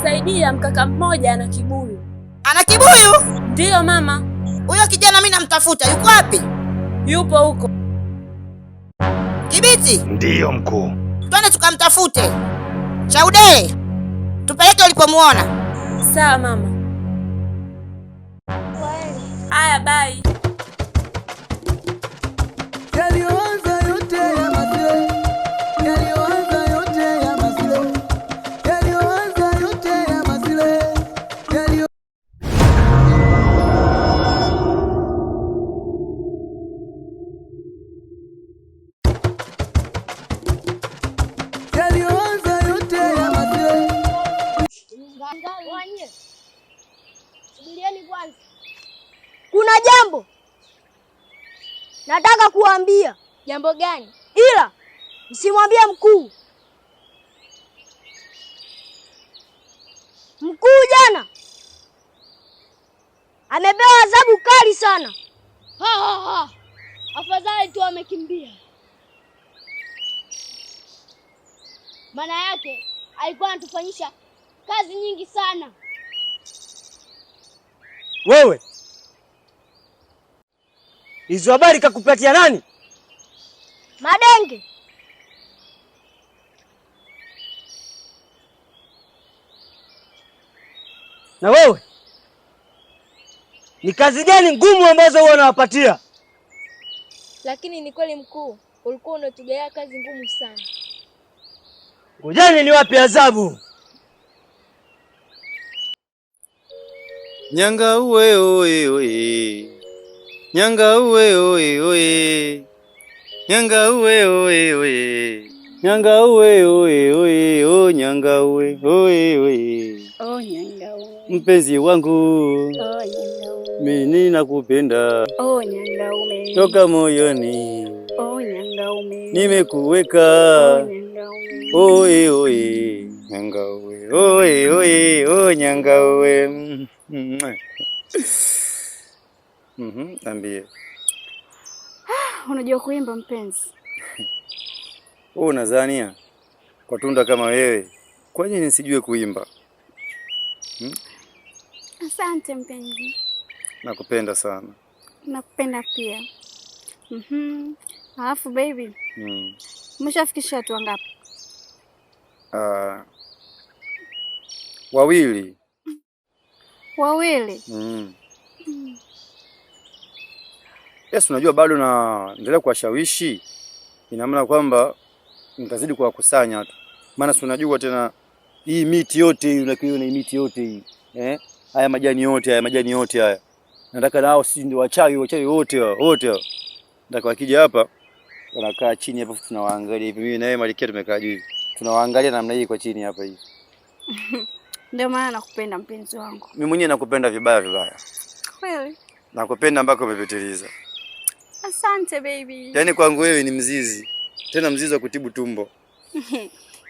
Nilimsaidia mkaka mmoja ana kibuyu. Ana kibuyu? Ndiyo mama. Huyo kijana mimi namtafuta, yuko wapi? Yupo huko. Kibiti? Ndiyo mkuu. Twende tukamtafute. Chaude, tupeleke ulipomuona. Sawa mama. Haya, bye. Kuna jambo nataka kuambia. Jambo gani? Ila msimwambie mkuu. Mkuu jana amepewa adhabu kali sana. Afadhali tu amekimbia. Maana yake alikuwa anatufanyisha kazi nyingi sana. Wewe, hizo habari kakupatia nani? Madenge. Na wewe, ni kazi gani ngumu ambazo wewe unawapatia? Lakini ni kweli mkuu, ulikuwa unatugaia kazi ngumu sana. Ngojeni niwape adhabu. Nyanga uwe oe oe, nyanga uwe oe oe, nyanga uwe oe oe, nyanga uwe oe oe, o nyanga uwe oe oe, Oh nyanga uwe, mpenzi wangu, oh nyanga uwe, mimi nakupenda, oh nyanga uwe, toka moyoni, oh nyanga uwe, nimekuweka, oh nyanga uwe, oe oe, nyanga uwe oe oe, o nyanga uwe. Ambie. Unajua kuimba mpenzi? Wewe unadhania kwa tunda kama wewe kwa nini nisijue kuimba? Asante mpenzi. Nakupenda sana. Nakupenda pia. Alafu baby. Umeshafikisha watu wangapi? Wawili. Wawili? Yes, unajua bado naendelea kuwashawishi. Ina maana kwamba nitazidi kuwakusanya tu. Maana si unajua tena hii miti yote hii unakiona, hii miti yote hii. Haya majani yote haya. Nataka nao si ndio wachawi wote hao. Nataka wakija hapa wanakaa chini hapa tunawaangalia hivi. Mimi na wewe Malikia tumekaa juu. Tunawaangalia namna hii kwa chini hapa hivi. Ndio maana nakupenda mpenzi wangu. Mimi mwenyewe nakupenda vibaya. Kweli? Nakupenda mpaka umepitiliza. Asante baby. Yaani kwangu wewe ni mzizi. Tena mzizi wa kutibu tumbo.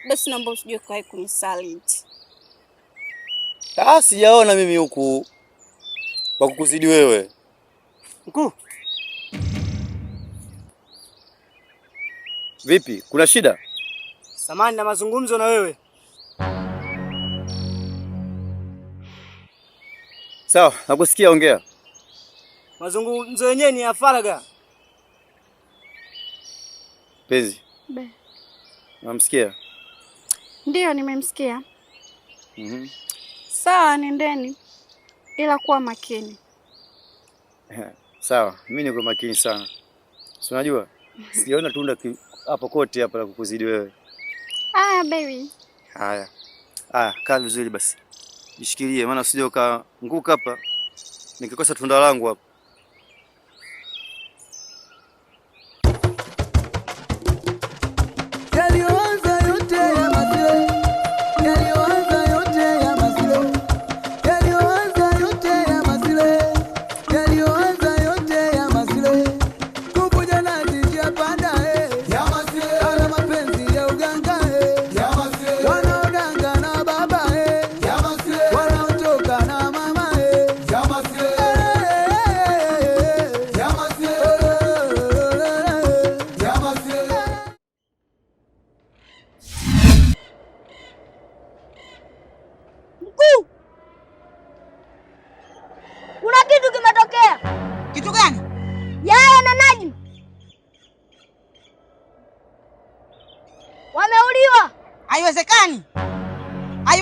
Basi naomba usije kai kunisaliti. Sijaona mimi huku wa kukuzidi wewe. Mkuu. Vipi? Kuna shida? Samani na mazungumzo na wewe. Sawa, nakusikia, ongea. Mazungumzo yenyewe ni ya faragha. Penzi. Be. Unamsikia? Ndio nimemsikia. Sawa, nendeni. Ila kuwa makini. Sawa, mimi niko makini sana. Si unajua? Sijaona tunda hapo kote hapa la kukuzidi wewe. Haya baby. Haya, kaa vizuri basi. Jishikilie maana usije ukaanguka hapa. Nikikosa tunda langu hapa.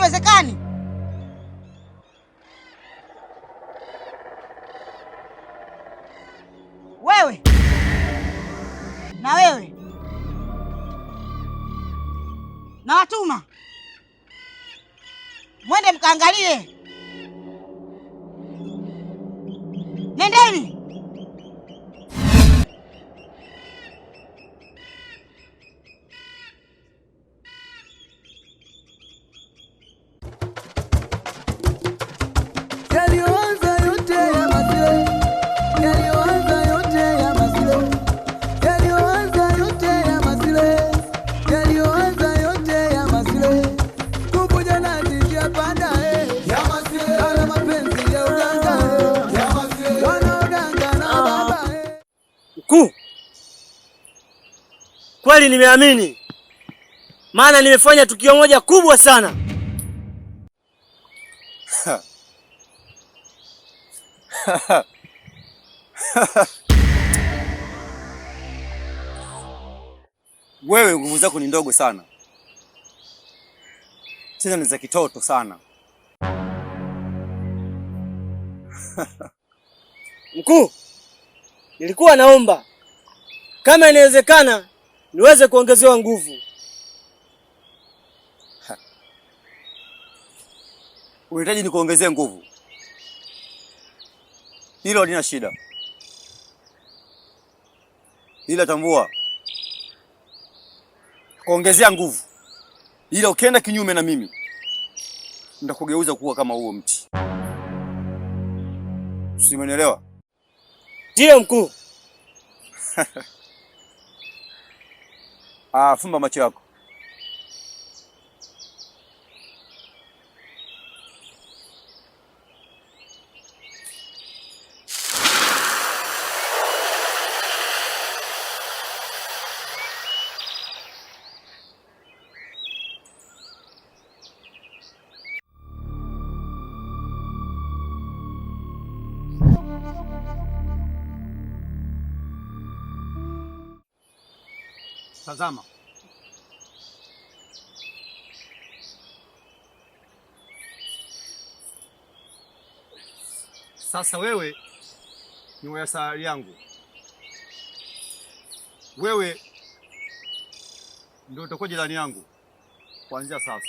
Haiwezekani. Wewe na wewe na watuma mwende mkaangalie. Nendeni. Mkuu, kweli nimeamini, maana nimefanya tukio moja kubwa sana. Wewe nguvu zako ni ndogo sana, tena ni za kitoto sana. Mkuu, nilikuwa naomba kama inawezekana niweze kuongezewa nguvu. Unahitaji nikuongezee nguvu? Hilo halina shida, ila tambua, kuongezea nguvu, ila ukienda kinyume na mimi nitakugeuza kuwa kama huo mti. Usimenielewa? Ndiyo mkuu. Fumba macho yako. Tazama. Sasa wewe ni wa sayari yangu. Wewe ndio utakuwa jirani yangu kuanzia sasa.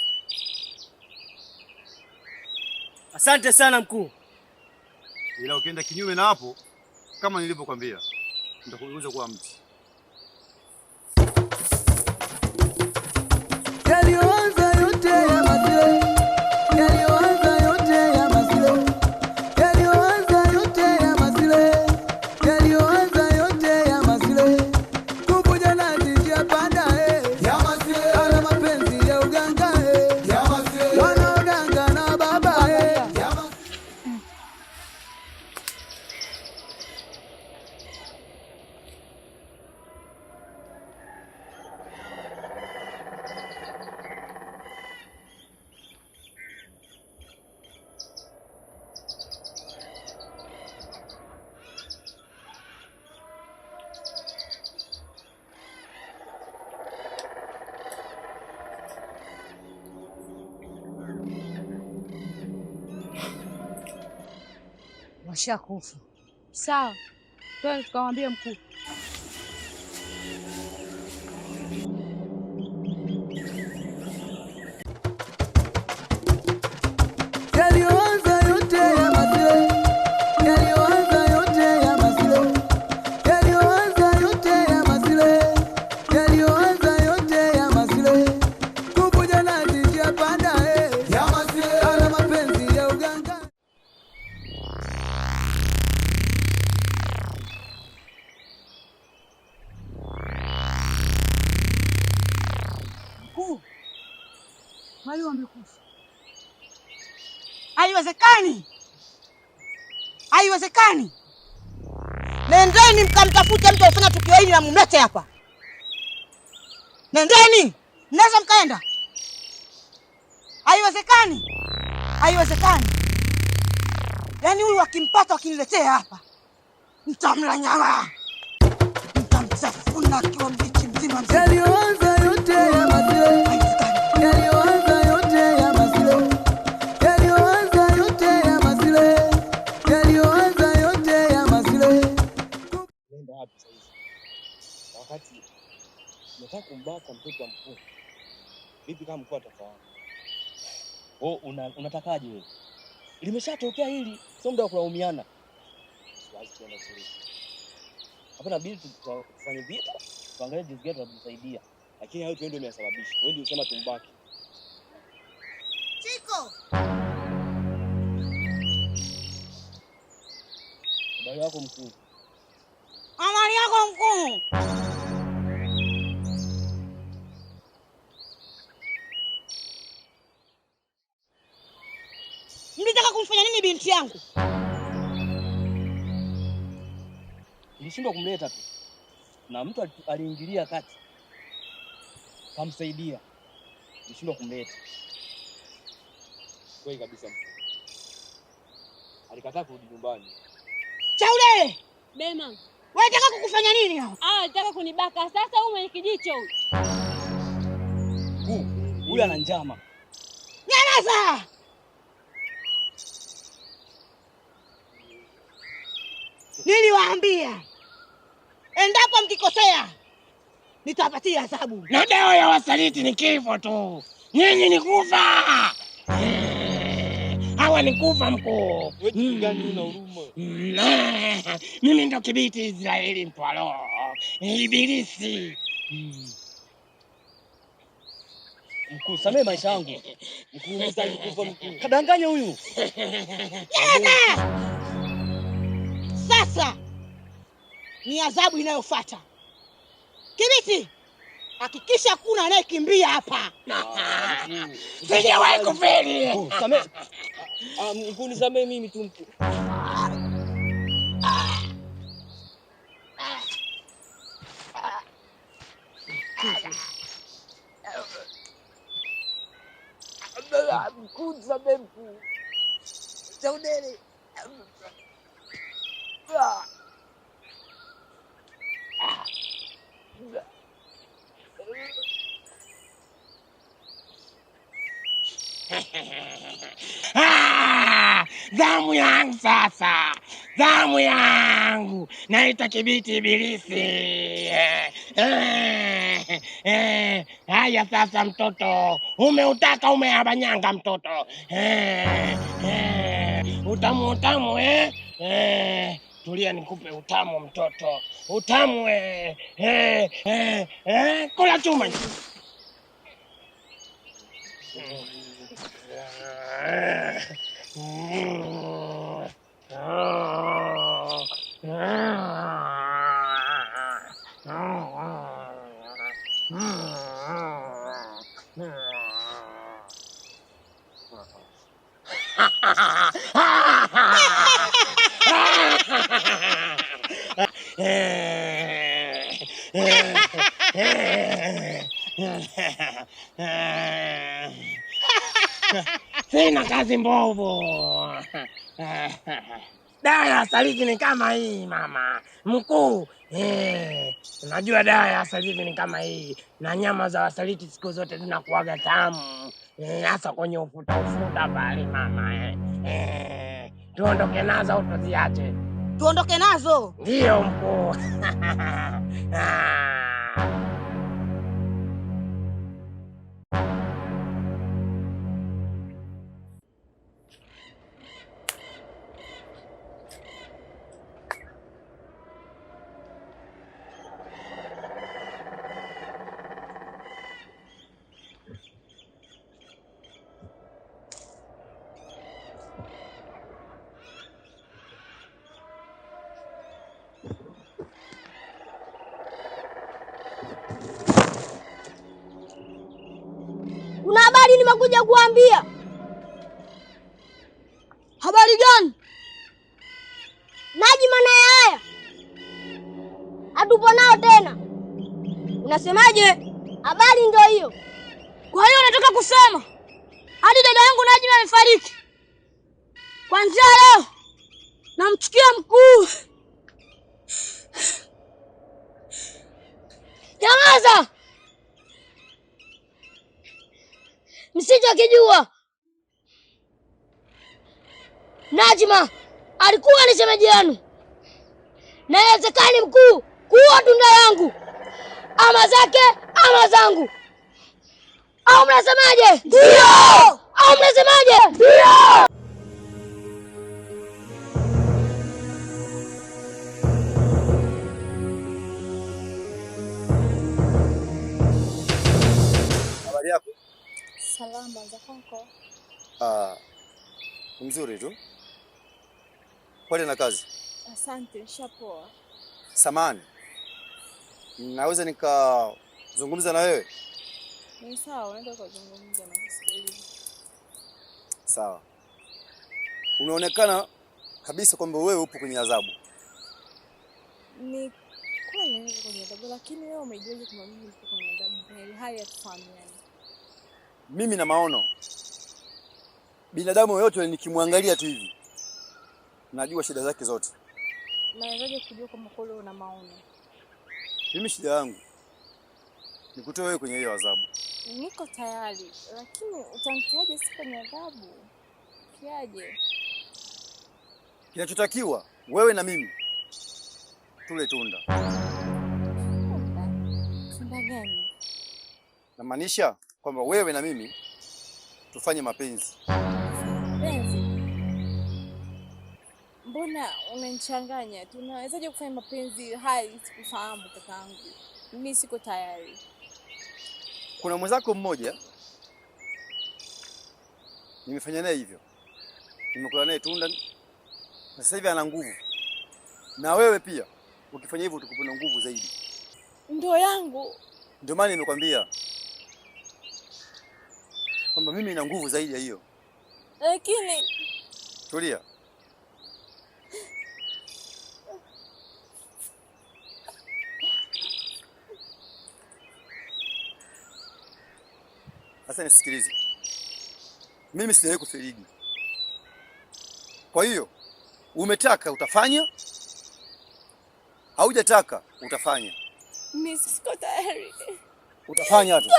Asante sana mkuu. Ila ukienda kinyume na hapo, kama nilivyokuambia, nitakugeuza kuwa mti. Washakufa. Sawa, twende tukamwambie mkuu. Wale wamekufa. Haiwezekani. Haiwezekani. Nendeni mkamtafute mtu alifanya tukio hili na mumlete hapa. Nendeni. Mnaweza mkaenda. Haiwezekani. Haiwezekani. Yaani huyu akimpata wakiniletea hapa, mtamla nyama. Mtamtafuna akiwa mbichi mzima mzima. Yaliyoanza yote ya mazile. Yaliyoanza yote ya mazile. Nataka kumbaka mtoto wa mkuu. Vipi kama mkuu atafahamu? Oh, unatakaje wewe? Limeshatokea hili, sio muda wa kulaumiana. Siwezi kwenda kule. Hapa inabidi tufanye vitu, tuangalie jinsi gani tunatusaidia. Lakini hayo ndio yamesababisha. Wewe ndio unasema tumbaki. Chiko. Habari yako mkuu? Amani yako mkuu. Mlitaka kumfanya nini binti yangu? Nilishindwa kumleta tu. Na mtu aliingilia kati. Kamsaidia. Nilishindwa kumleta. Kweli kabisa mkuu. Alikataa kurudi nyumbani. Chaulele. Bema. Wewe unataka kukufanya nini hao? Anataka kunibaka. Sasa huyu mwenye kijicho huyu. Huyu ana njama. Nyamaza! Niliwaambia endapo mkikosea nitawapatia adhabu. Na dawa ya wasaliti ni kifo tu. Nyinyi ni kufa. Hawa ni kufa mkuu. Wewe gani una huruma? Mimi ndo kibiti Israeli mpwalo. Ibilisi. Mkuu, samee maisha yangu. Mkuu, msitaki kufa mkuu. Kadanganya huyu. Sasa ni adhabu inayofuata. Kibiti, hakikisha kuna anayekimbia hapa. Sijawahi kufeli. Samee. Mkuu, nisamee mimi tu mkuu. Mkuu, samee mkuu. Chaudele. Zamu yangu sasa, zamu yangu, naita kibiti ibilisi. Haya sasa mtoto, umeutaka umeabanyanga mtoto. Utamu tulia nikupe utamu mtoto, utamu kula chuma. Sina kazi mbovu. Dawa ya saliti ni kama hii mama mkuu. Unajua dawa ya saliti ni kama hii, na nyama za wasaliti siku zote zinakuwaga tamu, hasa kwenye ufuta pale mama. Tuondoke nazo au tuziache? Tuondoke nazo. Ndio mkuu. Kuna habari nimekuja kuambia. Habari gani? Najma na Yahaya hatupo nao tena. Unasemaje? Habari ndio hiyo. Kwa hiyo nataka kusema hadi dada yangu Najma amefariki. Kwanzia leo namchukia mkuu. Nyamaza! Msichokijua, Najma alikuwa ni shemeji yenu, na haiwezekani mkuu kuua tunda yangu. ama zake ama zangu. Au mnasemaje? Ndio. Au mnasemaje? Ndio. Habari yako? Salama za kwako? Mzuri tu. Pole na kazi. Asante, nishapoa. Samani, naweza nikazungumza na wewe? Ni sawa, unaenda kuzungumza na kusikiliza. Sawa. Unaonekana kabisa kwamba wewe upo kwenye adhabu. Ni kweli niko kwenye adhabu, lakini wewe umejuaje kama mimi niko kwenye adhabu? Ni hali ya kufahamiana. Mimi na maono. Binadamu yote nikimwangalia tu hivi najua shida zake zote. Nawezaje kujua kama kweli una maono? Mimi shida yangu nikutoe wewe kwenye hiyo adhabu. Niko tayari, lakini utanitoaje si kwenye adhabu? Kiaje? Kinachotakiwa wewe na mimi tule tunda. Tunda? Tunda gani? Namaanisha kwamba wewe na mimi tufanye mapenzi. Mapenzi? Mbona unanichanganya? Tunawezaje kufanya mapenzi hali sikufahamu kakaangu? Mimi siko tayari. Kuna mwenzako mmoja nimefanya naye hivyo. Nimekula naye tunda na sasa hivi ana nguvu. Na wewe pia ukifanya hivyo utakuwa na nguvu zaidi. Ndio yangu. Ndio maana nimekwambia kwamba mimi nina nguvu zaidi ya hiyo. Lakini Tulia. Sasa nisikilize. Mimi sijawahi kufirigi. Kwa hiyo umetaka utafanya, haujataka utafanya. mimi siko tayari. Utafanya tu.